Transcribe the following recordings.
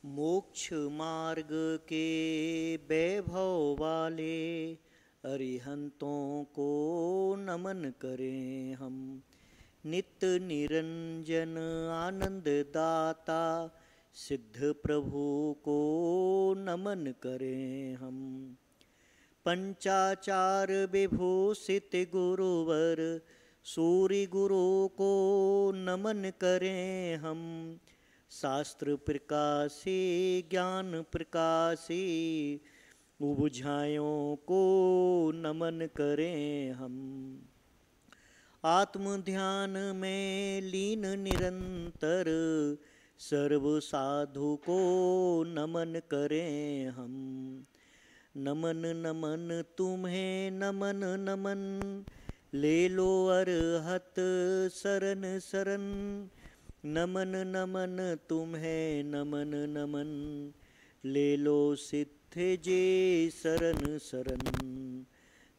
मोक्ष मार्ग के वैभव वाले अरिहंतों को नमन करें हम। नित्य निरंजन आनंद दाता सिद्ध प्रभु को नमन करें हम। पंचाचार विभूषित गुरुवर सूर्य गुरु को नमन करें हम। शास्त्र प्रकाशी ज्ञान प्रकाशी उबुझायों को नमन करें हम। आत्म ध्यान में लीन निरंतर सर्व साधु को नमन करें हम। नमन नमन तुम्हें नमन नमन ले लो अरहत शरण शरण। नमन नमन तुम्हें नमन नमन ले लो सिद्ध जे शरण शरण।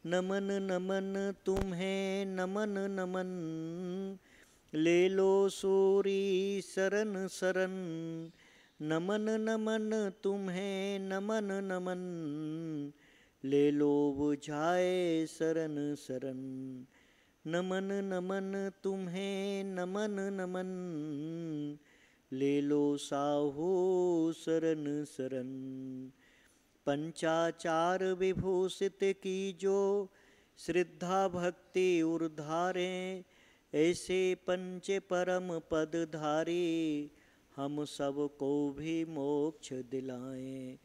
नमन नमन तुम्हें नमन नमन ले लो सूरी शरण शरण। नमन नमन तुम्हें नमन नमन ले लो बुझाए शरण शरण। नमन नमन तुम्हें नमन नमन ले लो साहू शरण शरण। पंचाचार विभूषित की जो श्रद्धा भक्ति उर्धारें ऐसे पंच परम पद धारी हम सबको भी मोक्ष दिलाएं।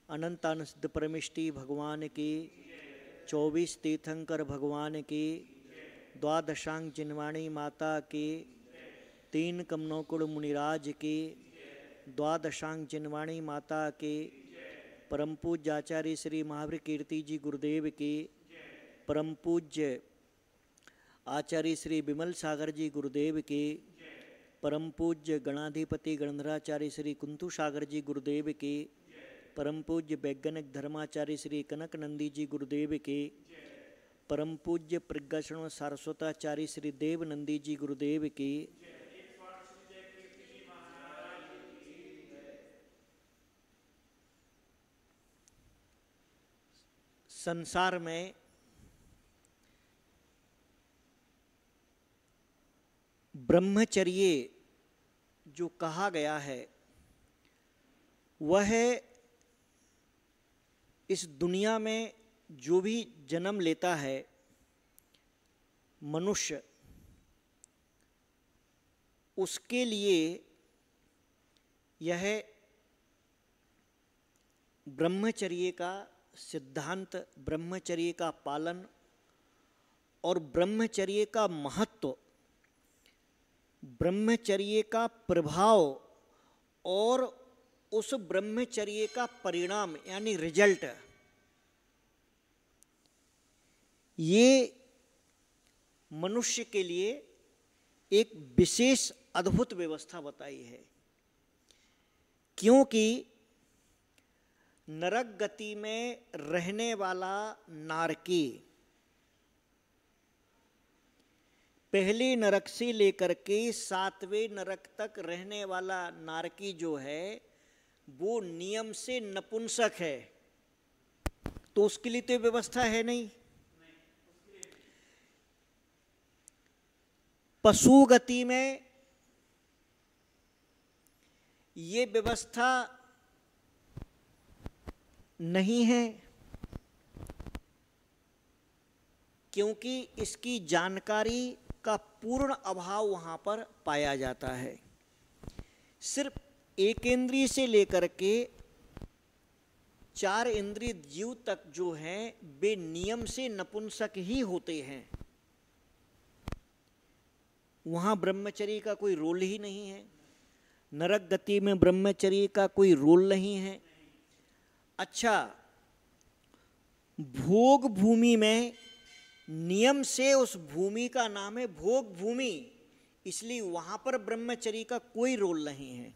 अनंतानंद परमिष्टि भगवान की, 24 तीर्थंकर भगवान की, द्वादशांग जिनवाणी माता की, 3 कमनोकुड़ मुनिराज की, द्वादशांग जिनवाणी माता की, परम पूज्य आचार्य श्री महावीर कीर्ति जी गुरुदेव की, परम पूज्य आचार्य श्री विमल सागर जी गुरुदेव की, परम पूज्य गणाधिपति गणधराचार्य श्री कुंतु सागर जी गुरुदेव की, परम पूज्य वैज्ञानिक धर्माचार्य श्री कनक नंदी जी गुरुदेव की, परम पूज्य प्रज्ञाशरण सारस्वताचार्य श्री देव नंदी जी गुरुदेव की, संसार में ब्रह्मचर्य जो कहा गया है वह इस दुनिया में जो भी जन्म लेता है मनुष्य, उसके लिए यह ब्रह्मचर्य का सिद्धांत, ब्रह्मचर्य का पालन और ब्रह्मचर्य का महत्व, ब्रह्मचर्य का प्रभाव और उस ब्रह्मचर्य का परिणाम यानी रिजल्ट, ये मनुष्य के लिए एक विशेष अद्भुत व्यवस्था बताई है। क्योंकि नरक गति में रहने वाला नारकी पहले नरक से लेकर के 7वें नरक तक रहने वाला नारकी जो है वो नियम से नपुंसक है, तो उसके लिए तो व्यवस्था है नहीं। पशु गति में ये व्यवस्था नहीं है, क्योंकि इसकी जानकारी का पूर्ण अभाव वहां पर पाया जाता है। सिर्फ एक इंद्रिय से लेकर के 4 इंद्रिय जीव तक जो हैं वे नियम से नपुंसक ही होते हैं। वहां ब्रह्मचर्य का कोई रोल ही नहीं है, नरक गति में ब्रह्मचर्य का कोई रोल नहीं है। अच्छा, भोग भूमि में नियम से उस भूमि का नाम है भोग भूमि, इसलिए वहां पर ब्रह्मचर्य का कोई रोल नहीं है,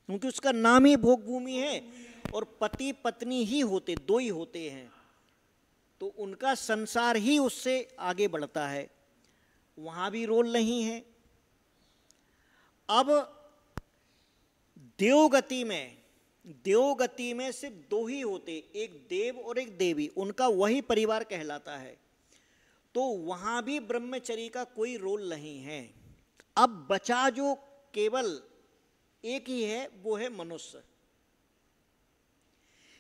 क्योंकि उसका नाम ही भोग भूमि है और पति पत्नी ही होते, 2 ही होते हैं, तो उनका संसार ही उससे आगे बढ़ता है, वहां भी रोल नहीं है। अब देवगति में देवगति में सिर्फ दो ही होते, एक देव और एक देवी, उनका वही परिवार कहलाता है। तो वहां भी ब्रह्मचर्य का कोई रोल नहीं है। अब बचा जो केवल एक ही है, वो है मनुष्य।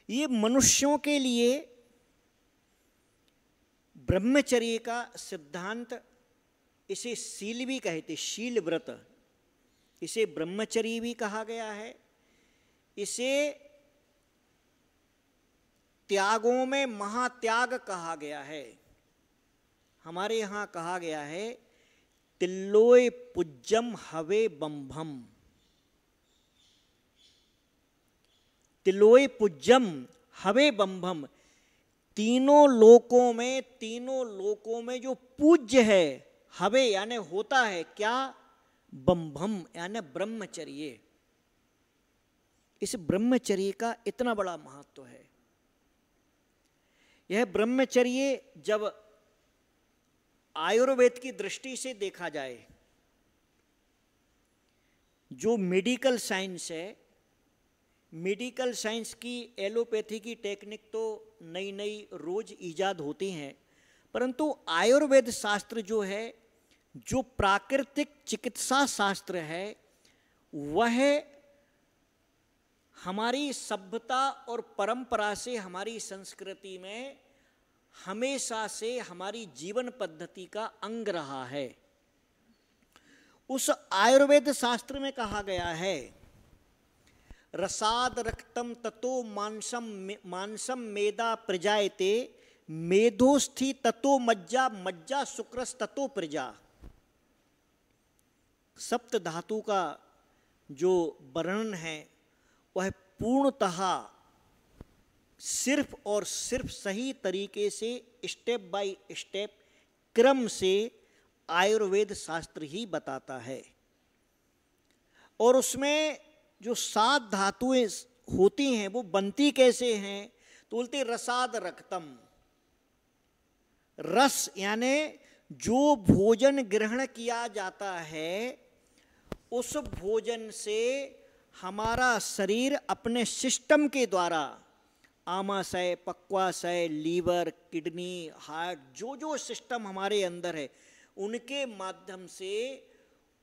ये मनुष्यों के लिए ब्रह्मचर्य का सिद्धांत, इसे शील भी कहते, शील व्रत, इसे ब्रह्मचर्य भी कहा गया है। इसे त्यागों में महात्याग कहा गया है। हमारे यहां कहा गया है तिल्लोय पूज्यम हवे बंभम, तिलोय पूज्यम हवे बंभम, तीनों लोकों में जो पूज्य है, हवे यानी होता है क्या, बंभम यानी ब्रह्मचर्य। इस ब्रह्मचर्य का इतना बड़ा महत्व है। यह ब्रह्मचर्य जब आयुर्वेद की दृष्टि से देखा जाए, जो मेडिकल साइंस है, मेडिकल साइंस की एलोपैथी की टेक्निक तो नई नई रोज ईजाद होती हैं, परंतु आयुर्वेद शास्त्र जो है, जो प्राकृतिक चिकित्सा शास्त्र है, वह हमारी सभ्यता और परंपरा से, हमारी संस्कृति में हमेशा से हमारी जीवन पद्धति का अंग रहा है। उस आयुर्वेद शास्त्र में कहा गया है रसाद रक्तम ततो मांसम मेदा प्रजायते, मेधोस्थि ततो मज्जा, मज्जा शुक्रस ततो प्रजा। सप्त धातु का जो वर्णन है वह पूर्णतः सिर्फ और सिर्फ सही तरीके से स्टेप बाय स्टेप क्रम से आयुर्वेद शास्त्र ही बताता है। और उसमें जो 7 धातुएं होती हैं वो बनती कैसे हैं, तो बोलते रसाद रक्तम, रस यानी जो भोजन ग्रहण किया जाता है, उस भोजन से हमारा शरीर अपने सिस्टम के द्वारा, आमाशय, पक्वाशय, लीवर, किडनी, हार्ट, जो जो सिस्टम हमारे अंदर है, उनके माध्यम से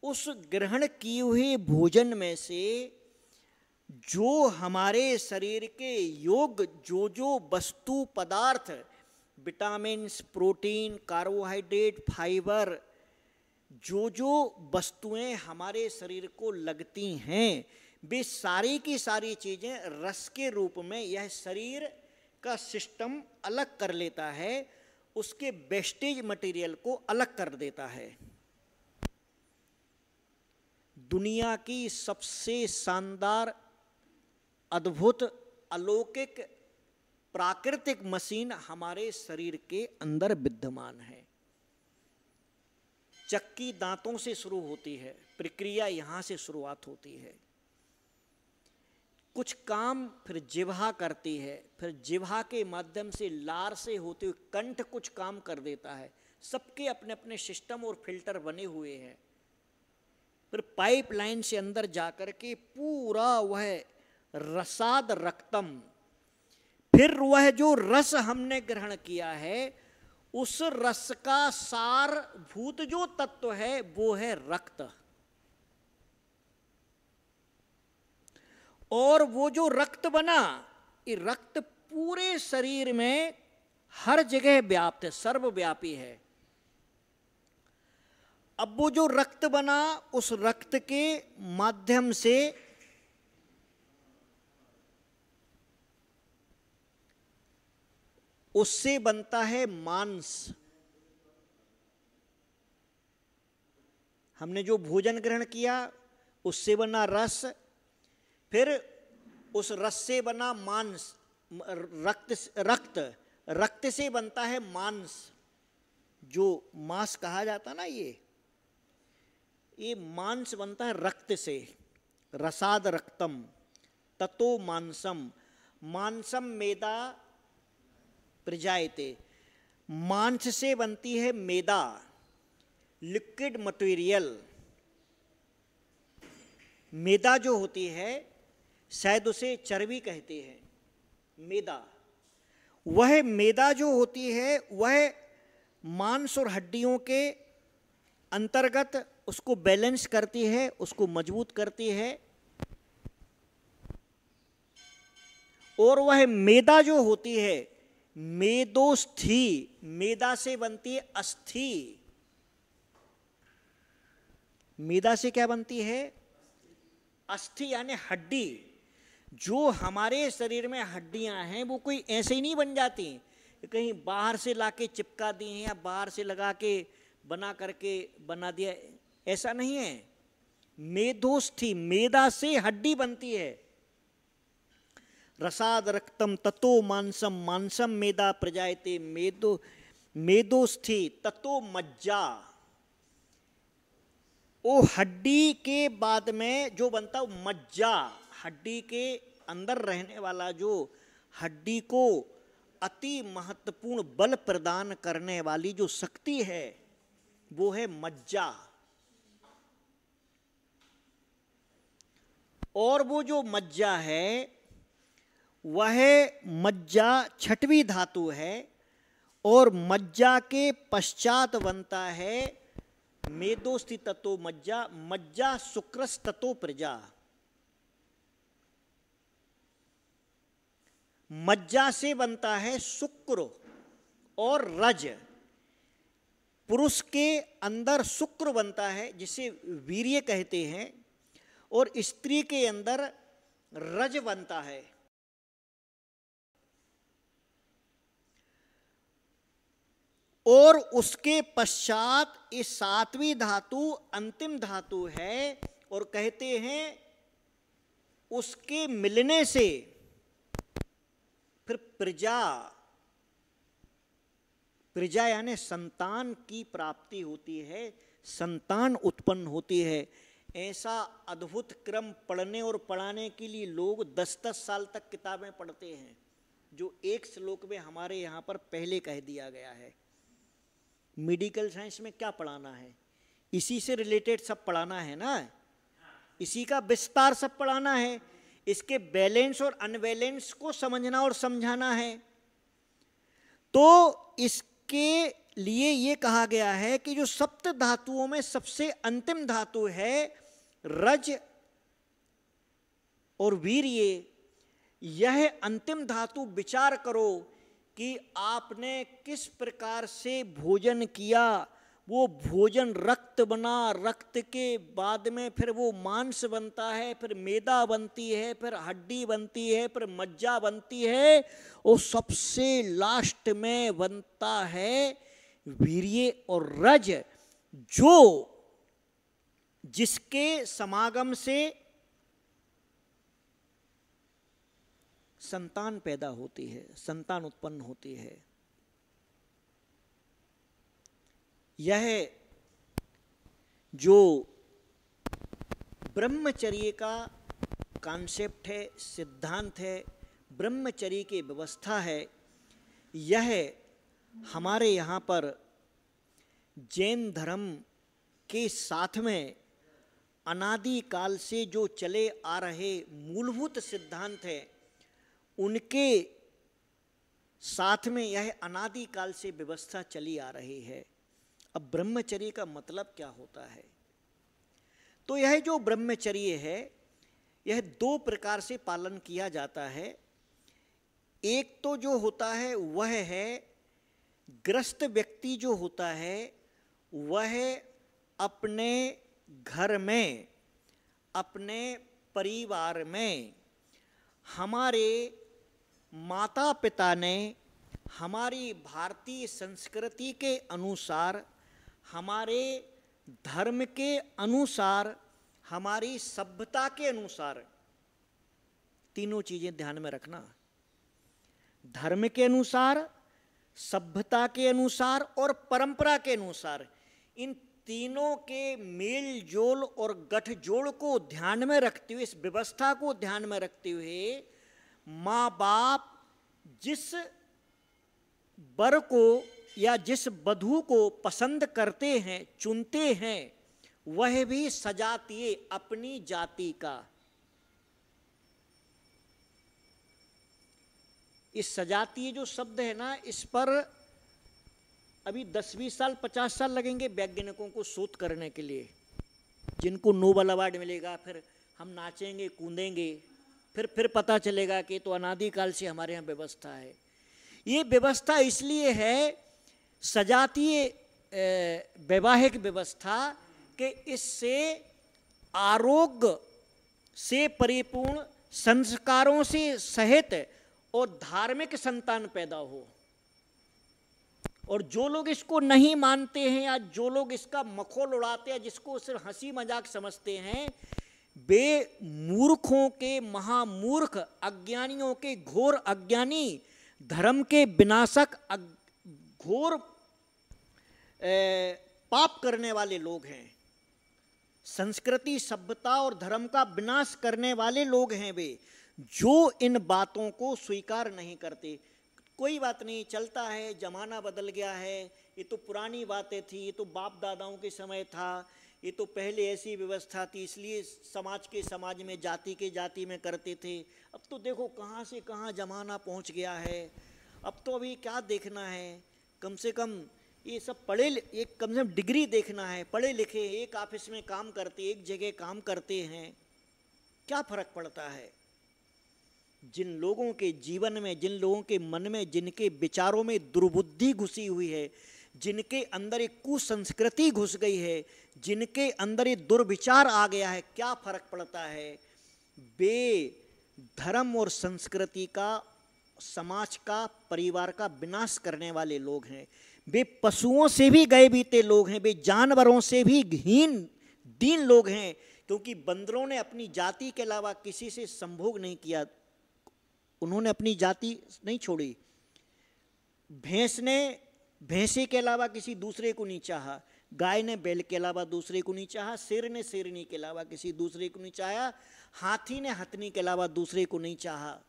उस ग्रहण किए हुए भोजन में से जो हमारे शरीर के योग जो जो वस्तु पदार्थ, विटामिन्स, प्रोटीन, कार्बोहाइड्रेट, फाइबर, जो जो वस्तुएं हमारे शरीर को लगती हैं, वे सारी की सारी चीजें रस के रूप में यह शरीर का सिस्टम अलग कर लेता है, उसके वेस्टेज मटेरियल को अलग कर देता है। दुनिया की सबसे शानदार, अद्भुत, अलौकिक, प्राकृतिक मशीन हमारे शरीर के अंदर विद्यमान है। चक्की दांतों से शुरू होती है, प्रक्रिया यहां से शुरुआत होती है। कुछ काम फिर जिह्वा करती है, फिर जिह्वा के माध्यम से लार से होते हुए कंठ कुछ काम कर देता है। सबके अपने अपने सिस्टम और फिल्टर बने हुए हैं। फिर पाइपलाइन से अंदर जाकर के पूरा वह रसाद रक्तम, फिर वह जो रस हमने ग्रहण किया है, उस रस का सारभूत जो तत्व है वो है रक्त। और वो जो रक्त बना, ये रक्त पूरे शरीर में हर जगह व्याप्त है, सर्वव्यापी है। अब वो जो रक्त बना, उस रक्त के माध्यम से उससे बनता है मांस। हमने जो भोजन ग्रहण किया उससे बना रस, फिर उस रस से बना मांस, रक्त से बनता है मांस, जो मांस कहा जाता ना, ये मांस बनता है रक्त से। रसाद रक्तम ततो मांसम, मांसम मेदा प्रजायते, मांस से बनती है मेदा, लिक्विड मटेरियल। मेदा जो होती है शायद उसे चर्बी कहते हैं, मेदा। वह मेदा जो होती है वह मांस और हड्डियों के अंतर्गत उसको बैलेंस करती है, उसको मजबूत करती है। और वह मेदा जो होती है, मेदोस्थी, मेदा से बनती है अस्थि। मेदा से क्या बनती है? अस्थि, यानी हड्डी। जो हमारे शरीर में हड्डियां हैं वो कोई ऐसे ही नहीं बन जाती, कहीं बाहर से लाके चिपका दी हैं या बाहर से लगा के बना करके बना दिया, ऐसा नहीं है। मेदोस्थी, मेदा से हड्डी बनती है। रसाद रक्तम ततो मांसम, मांसम मेदा प्रजायते, मेदोस्थी ततो मज्जा। वो हड्डी के बाद में जो बनता है मज्जा, हड्डी के अंदर रहने वाला जो हड्डी को अति महत्वपूर्ण बल प्रदान करने वाली जो शक्ति है वो है मज्जा। और वो जो मज्जा है वह मज्जा छठवीं धातु है, और मज्जा के पश्चात बनता है मेदोस्थि ततो मज्जा, मज्जा शुक्रस ततो प्रजा। मज्जा से बनता है शुक्र और रज। पुरुष के अंदर शुक्र बनता है जिसे वीर्य कहते हैं, और स्त्री के अंदर रज बनता है। और उसके पश्चात ये सातवीं धातु अंतिम धातु है, और कहते हैं उसके मिलने से फिर प्रजा, प्रजा यानी संतान की प्राप्ति होती है, संतान उत्पन्न होती है। ऐसा अद्भुत क्रम पढ़ने और पढ़ाने के लिए लोग 10-10 साल तक किताबें पढ़ते हैं, जो एक श्लोक में हमारे यहाँ पर पहले कह दिया गया है। मेडिकल साइंस में क्या पढ़ाना है? इसी से रिलेटेड सब पढ़ाना है ना, इसी का विस्तार सब पढ़ाना है। इसके बैलेंस और अनबैलेंस को समझना और समझाना है। तो इसके लिए ये कहा गया है कि जो सप्त धातुओं में सबसे अंतिम धातु है रज और वीर्य, यह अंतिम धातु विचार करो कि आपने किस प्रकार से भोजन किया। वो भोजन रक्त बना, रक्त के बाद में फिर वो मांस बनता है, फिर मेदा बनती है, फिर हड्डी बनती है, फिर मज्जा बनती है, और सबसे लास्ट में बनता है वीर्य और रज, जो जिसके समागम से संतान पैदा होती है, संतान उत्पन्न होती है। यह जो ब्रह्मचर्य का कॉन्सेप्ट है, सिद्धांत है, ब्रह्मचर्य की व्यवस्था है, यह हमारे यहाँ पर जैन धर्म के साथ में अनादि काल से जो चले आ रहे मूलभूत सिद्धांत है, उनके साथ में यह अनादि काल से व्यवस्था चली आ रही है। अब ब्रह्मचर्य का मतलब क्या होता है? तो यह जो ब्रह्मचर्य है यह 2 प्रकार से पालन किया जाता है। एक तो जो होता है वह है ग्रस्त व्यक्ति जो होता है वह अपने घर में, अपने परिवार में हमारे माता पिता ने हमारी भारतीय संस्कृति के अनुसार, हमारे धर्म के अनुसार, हमारी सभ्यता के अनुसार, तीनों चीजें ध्यान में रखना, धर्म के अनुसार, सभ्यता के अनुसार और परंपरा के अनुसार, इन तीनों के मेल जोल और गठजोड़ को ध्यान में रखते हुए, इस व्यवस्था को ध्यान में रखते हुए माँ बाप जिस वर को या जिस वधू को पसंद करते हैं, चुनते हैं, वह भी सजातीय अपनी जाति का, इस सजातीय जो शब्द है ना, इस पर अभी 10-20 साल 50 साल लगेंगे वैज्ञानिकों को शोध करने के लिए, जिनको नोबेल अवार्ड मिलेगा, फिर हम नाचेंगे कूदेंगे, फिर पता चलेगा कि तो अनादिकाल से हमारे यहाँ व्यवस्था है। ये व्यवस्था इसलिए है सजातीय वैवाहिक व्यवस्था कि इससे आरोग्य से परिपूर्ण, संस्कारों से सहित और धार्मिक संतान पैदा हो। और जो लोग इसको नहीं मानते हैं या जो लोग इसका मखौल उड़ाते हैं, जिसको सिर्फ हंसी मजाक समझते हैं, वे मूर्खों के महामूर्ख, अज्ञानियों के घोर अज्ञानी, धर्म के विनाशक घोर पाप करने वाले लोग हैं। संस्कृति, सभ्यता और धर्म का विनाश करने वाले लोग हैं वे, जो इन बातों को स्वीकार नहीं करते। कोई बात नहीं, चलता है, जमाना बदल गया है, ये तो पुरानी बातें थी, ये तो बाप दादाओं के समय था, ये तो पहले ऐसी व्यवस्था थी, इसलिए समाज में जाति में करते थे। अब तो देखो कहाँ से कहाँ जमाना पहुँच गया है। अब तो अभी क्या देखना है, कम से कम ये सब कम से कम डिग्री देखना है, पढ़े लिखे एक ऑफिस में काम करते, एक जगह काम करते हैं, क्या फर्क पड़ता है। जिन लोगों के जीवन में, जिन लोगों के मन में, जिनके विचारों में दुर्बुद्धि घुसी हुई है, जिनके अंदर एक कुसंस्कृति घुस गई है, जिनके अंदर एक दुर्विचार आ गया है, क्या फर्क पड़ता है। वे धर्म और संस्कृति का, समाज का, परिवार का विनाश करने वाले लोग हैं। वे पशुओं से भी गए बीते लोग हैं, वे जानवरों से भी हीन दीन लोग हैं, क्योंकि बंदरों ने अपनी जाति के अलावा किसी से संभोग नहीं किया, उन्होंने अपनी जाति नहीं छोड़ी। भैंस ने भैंसे के अलावा किसी दूसरे को नहीं चाहा, गाय ने बैल के अलावा दूसरे को नहीं चाहा, शेर ने शेरनी के अलावा किसी दूसरे को नहीं चाहा, हाथी ने हथनी के अलावा दूसरे को नहीं चाहा,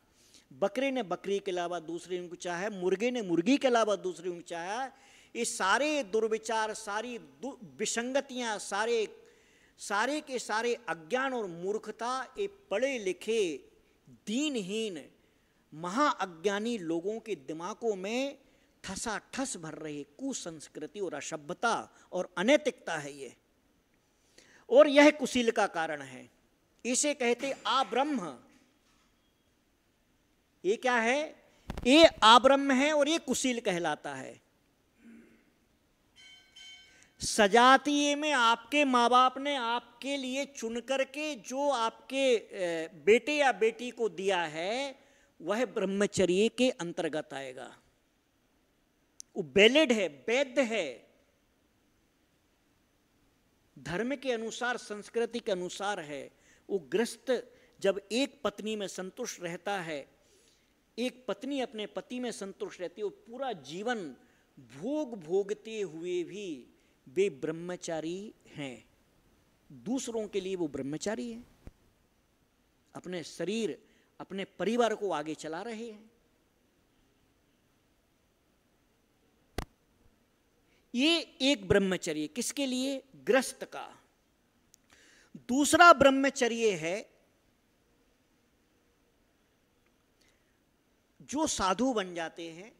बकरे ने बकरी के अलावा दूसरे को चाहा, मुर्गे ने मुर्गी के अलावा दूसरे को चाहा। ये सारे दुर्विचार, सारी विसंगतियाँ, सारे के सारे अज्ञान और मूर्खता, ये पढ़े लिखे दीनहीन महाअज्ञानी लोगों के दिमागों में ठसाठस भर रही कुसंस्कृति और असभ्यता और अनैतिकता है ये, और यह कुशील का कारण है। इसे कहते आब्रह्म। ये क्या है? ये आब्रह्म है और ये कुशील कहलाता है। सजातीय में आपके माँ बाप ने आपके लिए चुन करके जो आपके बेटे या बेटी को दिया है, वह ब्रह्मचर्य के अंतर्गत आएगा। वो वैलिड है, वैध है, धर्म के अनुसार, संस्कृति के अनुसार है। वो गृहस्थ जब एक पत्नी में संतुष्ट रहता है, एक पत्नी अपने पति में संतुष्ट रहती है, वो पूरा जीवन भोग भोगते हुए भी वे ब्रह्मचारी हैं। दूसरों के लिए वो ब्रह्मचारी है, अपने शरीर, अपने परिवार को आगे चला रहे हैं। ये एक ब्रह्मचर्य किसके लिए? गृहस्थ का। दूसरा ब्रह्मचर्य है जो साधु बन जाते हैं,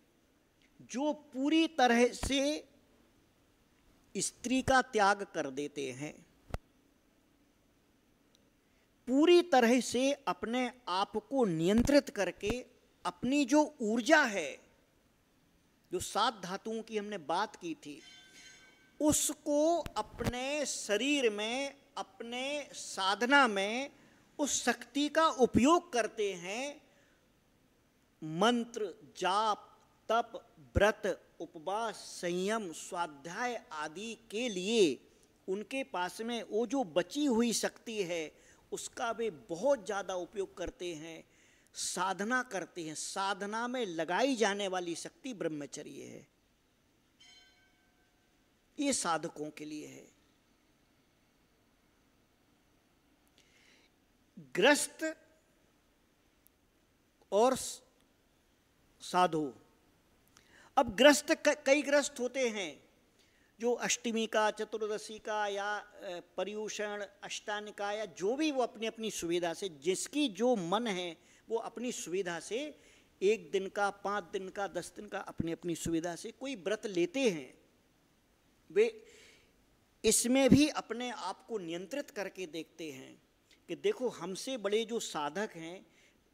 जो पूरी तरह से स्त्री का त्याग कर देते हैं, पूरी तरह से अपने आप को नियंत्रित करके अपनी जो ऊर्जा है, जो 7 धातुओं की हमने बात की थी, उसको अपने शरीर में, अपने साधना में उस शक्ति का उपयोग करते हैं। मंत्र, जाप, तप, व्रत, उपवास, संयम, स्वाध्याय आदि के लिए उनके पास में वो जो बची हुई शक्ति है उसका वे बहुत ज़्यादा उपयोग करते हैं, साधना करते हैं। साधना में लगाई जाने वाली शक्ति ब्रह्मचर्य है। ये साधकों के लिए है। गृहस्थ और साधु। अब गृहस्थ, कई गृहस्थ होते हैं जो अष्टमी का, चतुर्दशी का या पर्युषण, अष्टांग का, या जो भी वो अपनी अपनी सुविधा से, जिसकी जो मन है वो अपनी सुविधा से 1 दिन का, 5 दिन का, 10 दिन का, अपनी अपनी सुविधा से कोई व्रत लेते हैं, वे इसमें भी अपने आप को नियंत्रित करके देखते हैं कि देखो हमसे बड़े जो साधक हैं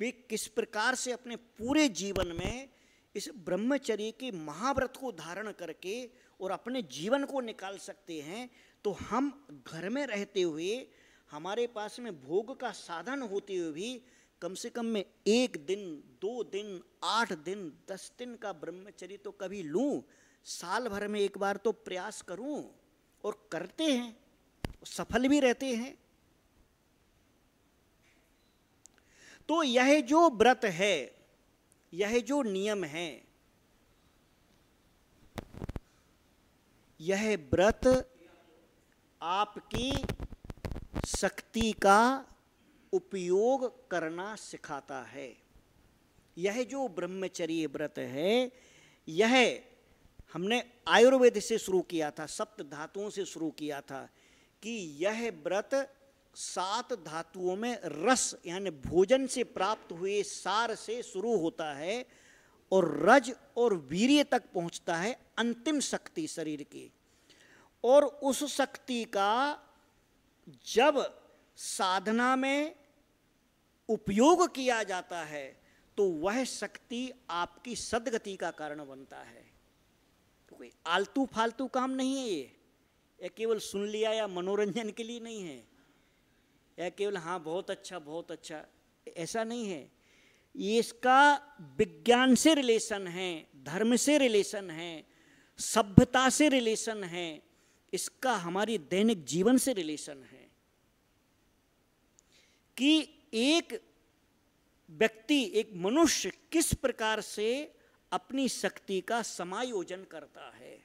वे किस प्रकार से अपने पूरे जीवन में इस ब्रह्मचर्य के महाव्रत को धारण करके और अपने जीवन को निकाल सकते हैं। तो हम घर में रहते हुए, हमारे पास में भोग का साधन होते हुए भी कम से कम मैं 1 दिन, 2 दिन, 8 दिन, 10 दिन का ब्रह्मचर्य तो कभी लूं, साल भर में एक बार तो प्रयास करूं, और करते हैं, सफल भी रहते हैं। तो यह जो व्रत है, यह जो नियम है, यह व्रत आपकी शक्ति का उपयोग करना सिखाता है। यह जो ब्रह्मचर्य व्रत है, यह हमने आयुर्वेद से शुरू किया था, सप्त धातुओं से शुरू किया था कि यह व्रत 7 धातुओं में रस यानी भोजन से प्राप्त हुए सार से शुरू होता है और रज और वीर्य तक पहुंचता है, अंतिम शक्ति शरीर की। और उस शक्ति का जब साधना में उपयोग किया जाता है तो वह शक्ति आपकी सद्गति का कारण बनता है। तो कोई आलतू फालतू काम नहीं है ये केवल सुन लिया या मनोरंजन के लिए नहीं है, या केवल हाँ बहुत अच्छा, ऐसा नहीं है। ये इसका विज्ञान से रिलेशन है, धर्म से रिलेशन है, सभ्यता से रिलेशन है, इसका हमारी दैनिक जीवन से रिलेशन है कि एक व्यक्ति, एक मनुष्य किस प्रकार से अपनी शक्ति का समायोजन करता है।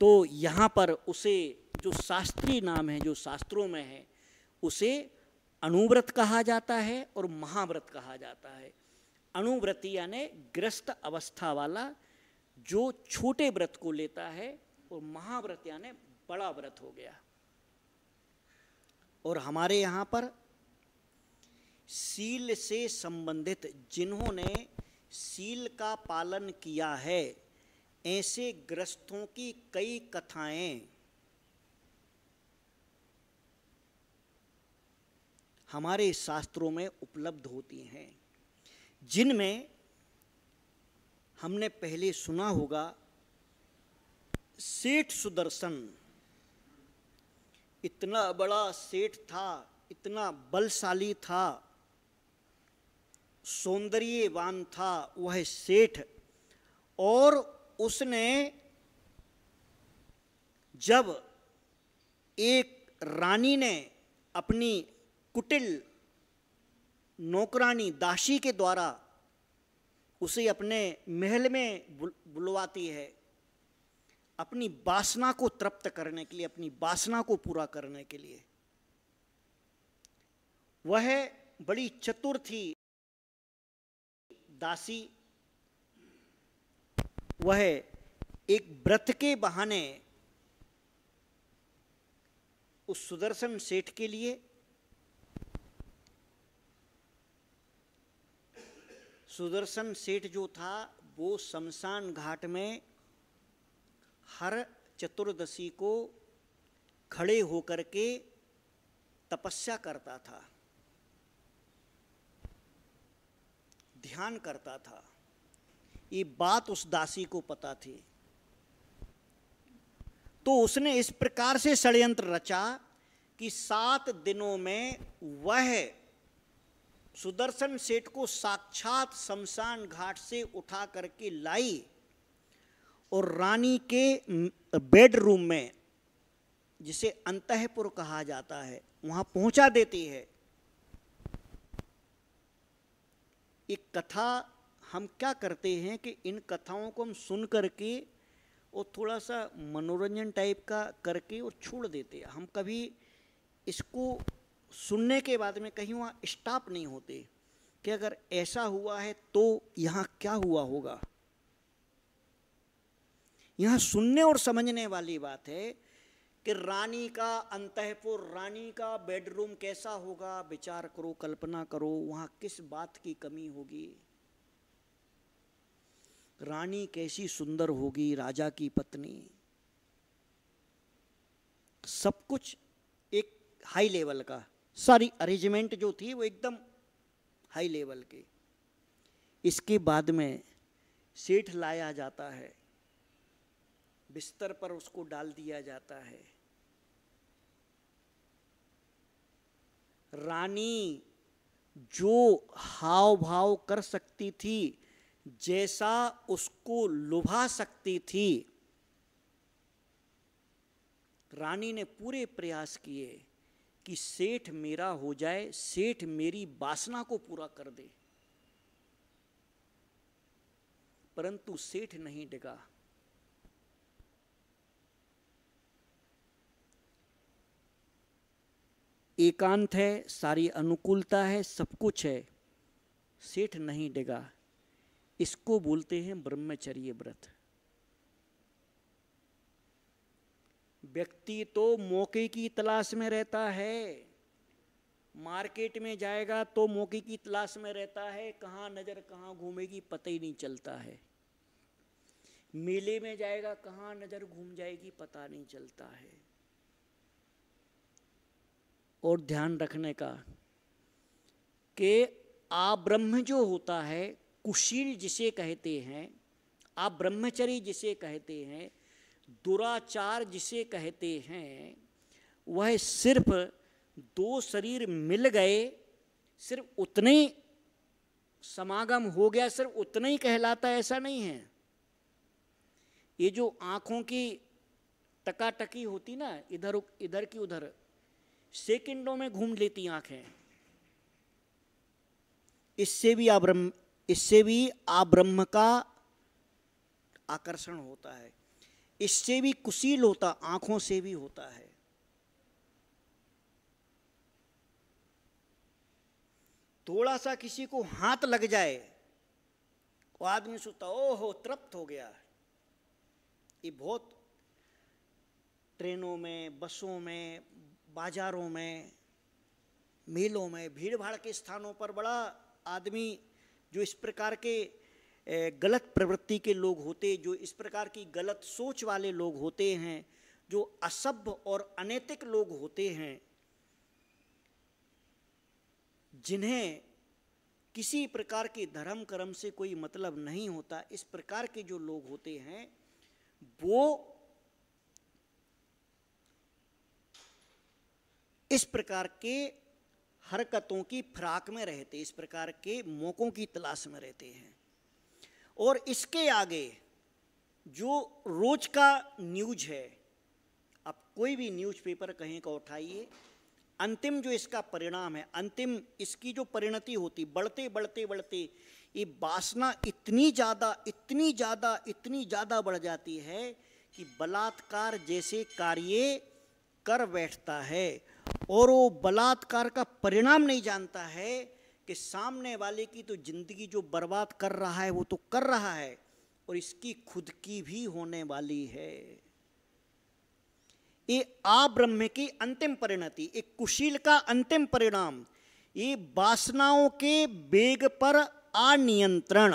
तो यहां पर उसे जो शास्त्रीय नाम है, जो शास्त्रों में है, उसे अनुव्रत कहा जाता है और महाव्रत कहा जाता है। अनुव्रती यानी ग्रस्त अवस्था वाला जो छोटे व्रत को लेता है, और महाव्रत यानी बड़ा व्रत हो गया। और हमारे यहाँ पर शील से संबंधित, जिन्होंने शील का पालन किया है, ऐसे ग्रस्तों की कई कथाएं हमारे शास्त्रों में उपलब्ध होती हैं, जिनमें हमने पहले सुना होगा सेठ सुदर्शन। इतना बड़ा सेठ था, इतना बलशाली था, सौंदर्यवान था वह सेठ। और उसने जब एक रानी ने अपनी कुटिल नौकरानी दासी के द्वारा उसे अपने महल में बुलवाती है, अपनी वासना को तृप्त करने के लिए, अपनी वासना को पूरा करने के लिए। वह बड़ी चतुर थी दासी। वह एक व्रत के बहाने उस सुदर्शन सेठ के लिए, सुदर्शन सेठ जो था वो शमशान घाट में हर चतुर्दशी को खड़े होकर के तपस्या करता था, ध्यान करता था। ये बात उस दासी को पता थी। तो उसने इस प्रकार से षड्यंत्र रचा कि 7 दिनों में वह सुदर्शन सेठ को साक्षात शमशान घाट से उठा करके लाई और रानी के बेडरूम में, जिसे अंतःपुर कहा जाता है, वहां पहुंचा देती है। एक कथा हम क्या करते हैं कि इन कथाओं को हम सुन करके और थोड़ा सा मनोरंजन टाइप का करके और छोड़ देते हैं। हम कभी इसको सुनने के बाद में कहीं वहाँ स्टॉप नहीं होते कि अगर ऐसा हुआ है तो यहाँ क्या हुआ होगा। यहाँ सुनने और समझने वाली बात है कि रानी का अंतःपुर, रानी का बेडरूम कैसा होगा, विचार करो, कल्पना करो, वहां किस बात की कमी होगी। रानी कैसी सुंदर होगी, राजा की पत्नी, सब कुछ एक हाई लेवल का, सारी अरेंजमेंट जो थी वो एकदम हाई लेवल की। इसके बाद में सेठ लाया जाता है, बिस्तर पर उसको डाल दिया जाता है। रानी जो हाव भाव कर सकती थी, जैसा उसको लुभा सकती थी, रानी ने पूरे प्रयास किए कि सेठ मेरा हो जाए, सेठ मेरी वासना को पूरा कर दे, परंतु सेठ नहीं डिगा। एकांत है, सारी अनुकूलता है, सब कुछ है, सेठ नहीं डिगा। इसको बोलते हैं ब्रह्मचर्य व्रत। व्यक्ति तो मौके की तलाश में रहता है, मार्केट में जाएगा तो मौके की तलाश में रहता है, कहाँ नजर कहाँ घूमेगी पता ही नहीं चलता है। मेले में जाएगा, कहाँ नजर घूम जाएगी पता नहीं चलता है। और ध्यान रखने का कि आब्रह्म जो होता है, कुशील जिसे कहते हैं, आब्रह्मचरी जिसे कहते हैं, दुराचार जिसे कहते हैं, वह सिर्फ दो शरीर मिल गए, सिर्फ उतने ही समागम हो गया, सिर्फ उतना ही कहलाता, ऐसा नहीं है। ये जो आंखों की टकाटकी होती ना, इधर इधर की उधर, सेकंडों में घूम लेती आंखें, इससे भी आब्रह्म का आकर्षण होता है, इससे भी कुशील होता, आंखों से भी होता है। थोड़ा सा किसी को हाथ लग जाए, वो आदमी सोचता ओहो तृप्त हो गया। ये बहुत ट्रेनों में, बसों में, बाजारों में, मेलों में, भीड़ भाड़ के स्थानों पर बड़ा आदमी जो इस प्रकार के गलत प्रवृत्ति के लोग होते, जो इस प्रकार की गलत सोच वाले लोग होते हैं, जो असभ्य और अनैतिक लोग होते हैं, जिन्हें किसी प्रकार के धर्म कर्म से कोई मतलब नहीं होता, इस प्रकार के जो लोग होते हैं, वो इस प्रकार के हरकतों की फिराक में रहते, इस प्रकार के मौकों की तलाश में रहते हैं। और इसके आगे जो रोज का न्यूज है, आप कोई भी न्यूज़पेपर कहीं का उठाइए, अंतिम जो इसका परिणाम है, अंतिम इसकी जो परिणति होती, बढ़ते बढ़ते बढ़ते ये वासना इतनी ज़्यादा बढ़ जाती है कि बलात्कार जैसे कार्य कर बैठता है। और वो बलात्कार का परिणाम नहीं जानता है कि सामने वाले की तो जिंदगी जो बर्बाद कर रहा है वो तो कर रहा है, और इसकी खुद की भी होने वाली है। ये आब्रह्म की अंतिम परिणति, एक कुशील का अंतिम परिणाम, ये वासनाओं के वेग पर अनियंत्रण।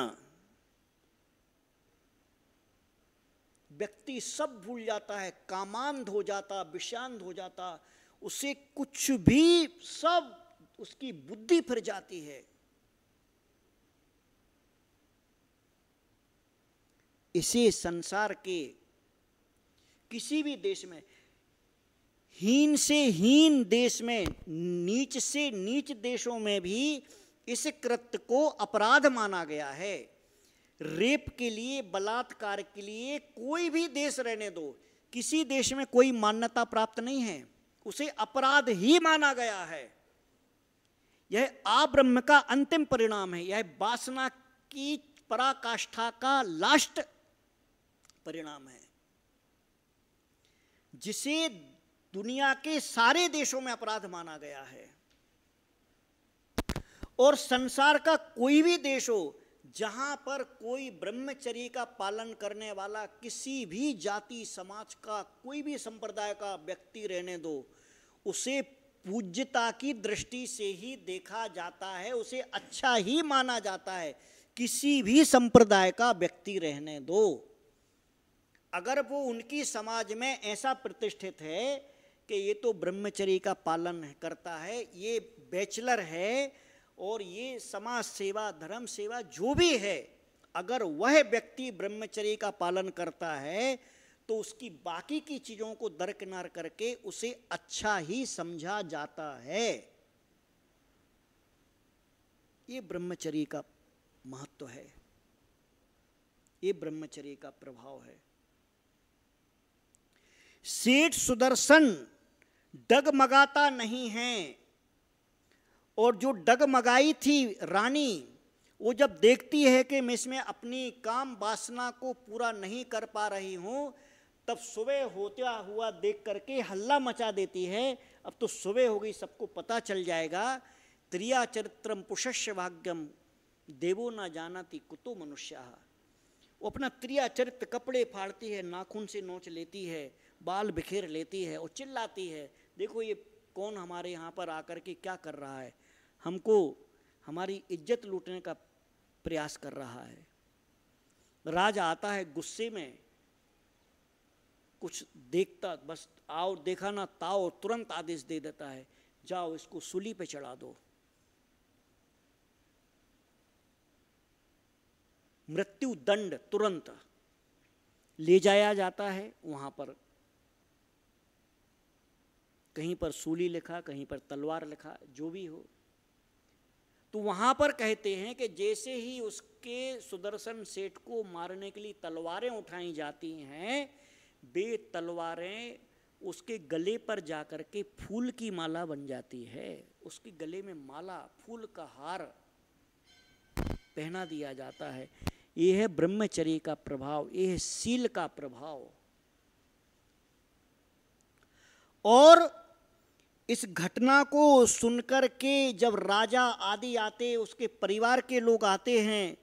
व्यक्ति सब भूल जाता है, कामांध हो जाता, विषांध हो जाता, उसे कुछ भी, सब उसकी बुद्धि फिर जाती है। इसे संसार के किसी भी देश में, हीन से हीन देश में, नीच से नीच देशों में भी इस कृत्य को अपराध माना गया है। रेप के लिए, बलात्कार के लिए कोई भी देश रहने दो, किसी देश में कोई मान्यता प्राप्त नहीं है, उसे अपराध ही माना गया है। यह आब्रह्म का अंतिम परिणाम है, यह वासना की पराकाष्ठा का लास्ट परिणाम है, जिसे दुनिया के सारे देशों में अपराध माना गया है। और संसार का कोई भी देश हो जहां पर कोई ब्रह्मचर्य का पालन करने वाला किसी भी जाति समाज का कोई भी संप्रदाय का व्यक्ति रहने दो, उसे पूज्यता की दृष्टि से ही देखा जाता है, उसे अच्छा ही माना जाता है। किसी भी संप्रदाय का व्यक्ति रहने दो, अगर वो उनकी समाज में ऐसा प्रतिष्ठित है कि ये तो ब्रह्मचर्य का पालन करता है, ये बैचलर है और ये समाज सेवा धर्म सेवा जो भी है, अगर वह व्यक्ति ब्रह्मचर्य का पालन करता है तो उसकी बाकी की चीज़ों को दरकिनार करके उसे अच्छा ही समझा जाता है। ये ब्रह्मचर्य का महत्व है, ये ब्रह्मचर्य का प्रभाव है। सेठ सुदर्शन डगमगाता नहीं है, और जो डगमगाई थी रानी, वो जब देखती है कि मैं इसमें अपनी काम वासना को पूरा नहीं कर पा रही हूं, तब सुबह होता हुआ देख करके हल्ला मचा देती है। अब तो सुबह हो गई, सबको पता चल जाएगा। त्रिया चरित्रम पुष्य भाग्यम देवो न जानती कुतो मनुष्य। वो अपना त्रिया चरित्र कपड़े फाड़ती है, नाखून से नोच लेती है, बाल बिखेर लेती है और चिल्लाती है, देखो ये कौन हमारे यहाँ पर आकर के क्या कर रहा है, हमको हमारी इज्जत लूटने का प्रयास कर रहा है। राजा आता है गुस्से में, कुछ देखता, बस आओ देखा ना ताओ, तुरंत आदेश दे देता है, जाओ इसको सूली पे चढ़ा दो। मृत्यु दंड तुरंत ले जाया जाता है। वहां पर कहीं पर सूली लिखा, कहीं पर तलवार लिखा, जो भी हो। तो वहां पर कहते हैं कि जैसे ही उसके सुदर्शन सेठ को मारने के लिए तलवारें उठाई जाती हैं, वे तलवारें उसके गले पर जाकर के फूल की माला बन जाती है। उसके गले में माला, फूल का हार पहना दिया जाता है। ये है ब्रह्मचर्य का प्रभाव, ये है सील का प्रभाव। और इस घटना को सुनकर के जब राजा आदि आते, उसके परिवार के लोग आते हैं,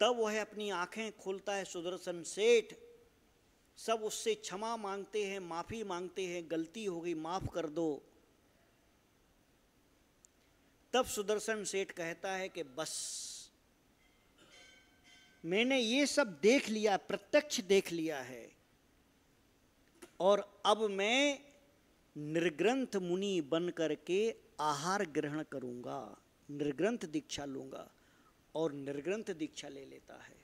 तब वह अपनी आंखें खोलता है सुदर्शन सेठ। सब उससे क्षमा मांगते हैं, माफी मांगते हैं, गलती हो गई माफ कर दो। तब सुदर्शन सेठ कहता है कि बस मैंने ये सब देख लिया, प्रत्यक्ष देख लिया है, और अब मैं निर्ग्रंथ मुनि बन करके आहार ग्रहण करूंगा, निर्ग्रंथ दीक्षा लूंगा। और निर्ग्रंथ दीक्षा ले लेता है।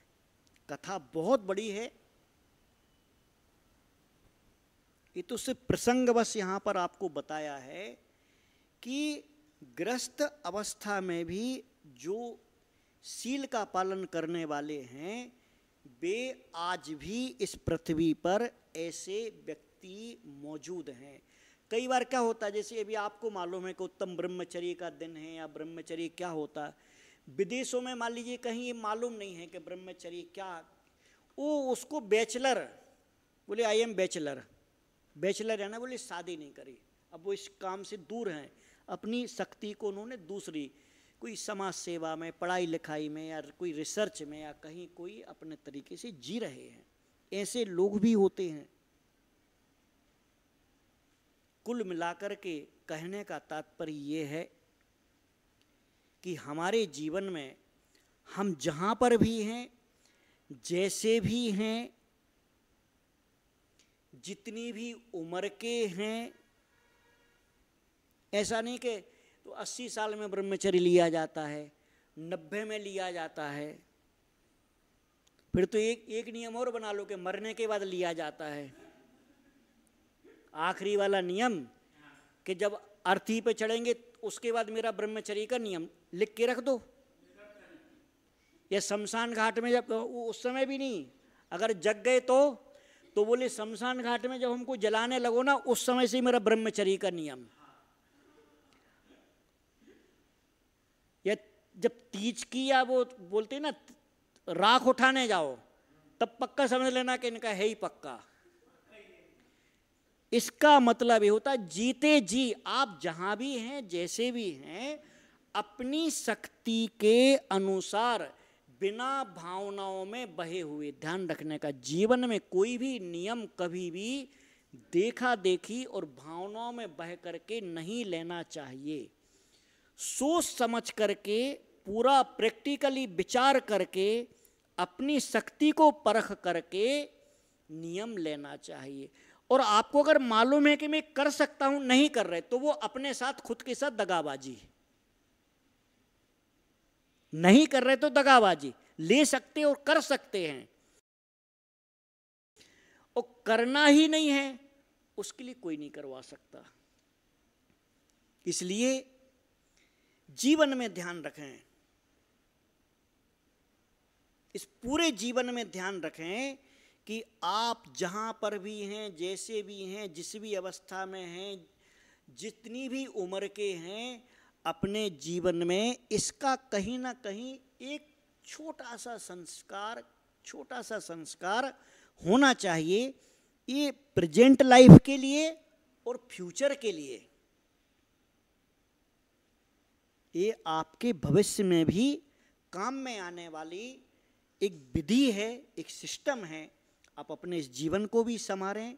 कथा बहुत बड़ी है, ये तो सिर्फ प्रसंगवश यहाँ पर आपको बताया है कि ग्रस्त अवस्था में भी जो सील का पालन करने वाले हैं, वे आज भी इस पृथ्वी पर ऐसे व्यक्ति मौजूद हैं। कई बार क्या होता है, जैसे अभी आपको मालूम है कि उत्तम ब्रह्मचर्य का दिन है, या ब्रह्मचर्य क्या होता है। विदेशों में मान लीजिए कहीं ये मालूम नहीं है कि ब्रह्मचर्य क्या, वो उसको बैचलर बोले, आई एम बैचलर, बैचलर है ना, बोले शादी नहीं करी। अब वो इस काम से दूर हैं, अपनी शक्ति को उन्होंने दूसरी कोई समाज सेवा में, पढ़ाई लिखाई में, या कोई रिसर्च में, या कहीं कोई अपने तरीके से जी रहे हैं। ऐसे लोग भी होते हैं। कुल मिलाकर के कहने का तात्पर्य ये है कि हमारे जीवन में हम जहाँ पर भी हैं, जैसे भी हैं, जितनी भी उम्र के हैं, ऐसा नहीं कि तो 80 साल में ब्रह्मचर्य लिया जाता है, 90 में लिया जाता है। फिर तो एक नियम और बना लो कि मरने के बाद लिया जाता है। आखिरी वाला नियम कि जब अर्थी पे चढ़ेंगे उसके बाद मेरा ब्रह्मचर्य का नियम लिख के रख दो। या शमशान घाट में जब, उस समय भी नहीं, अगर जग गए तो बोले शमशान घाट में जब हमको जलाने लगो ना, उस समय से मेरा ब्रह्मचर्य का नियम। या जब तीज की, या वो बोलते ना राख उठाने जाओ, तब पक्का समझ लेना कि इनका है ही पक्का। इसका मतलब ये होता है जीते जी आप जहां भी हैं, जैसे भी हैं, अपनी शक्ति के अनुसार बिना भावनाओं में बहे हुए। ध्यान रखने का, जीवन में कोई भी नियम कभी भी देखा देखी और भावनाओं में बह करके नहीं लेना चाहिए। सोच समझ करके, पूरा प्रैक्टिकली विचार करके, अपनी शक्ति को परख करके नियम लेना चाहिए। और आपको अगर मालूम है कि मैं कर सकता हूं, नहीं कर रहे, तो वो अपने साथ, खुद के साथ दगाबाजी है। नहीं कर रहे तो दगाबाजी। ले सकते और कर सकते हैं, और करना ही नहीं है, उसके लिए कोई नहीं करवा सकता। इसलिए जीवन में ध्यान रखें, इस पूरे जीवन में ध्यान रखें कि आप जहां पर भी हैं, जैसे भी हैं, जिस भी अवस्था में हैं, जितनी भी उम्र के हैं, अपने जीवन में इसका कहीं ना कहीं एक छोटा सा संस्कार होना चाहिए। ये प्रेजेंट लाइफ के लिए और फ्यूचर के लिए, ये आपके भविष्य में भी काम में आने वाली एक विधि है, एक सिस्टम है। आप अपने इस जीवन को भी संवारें,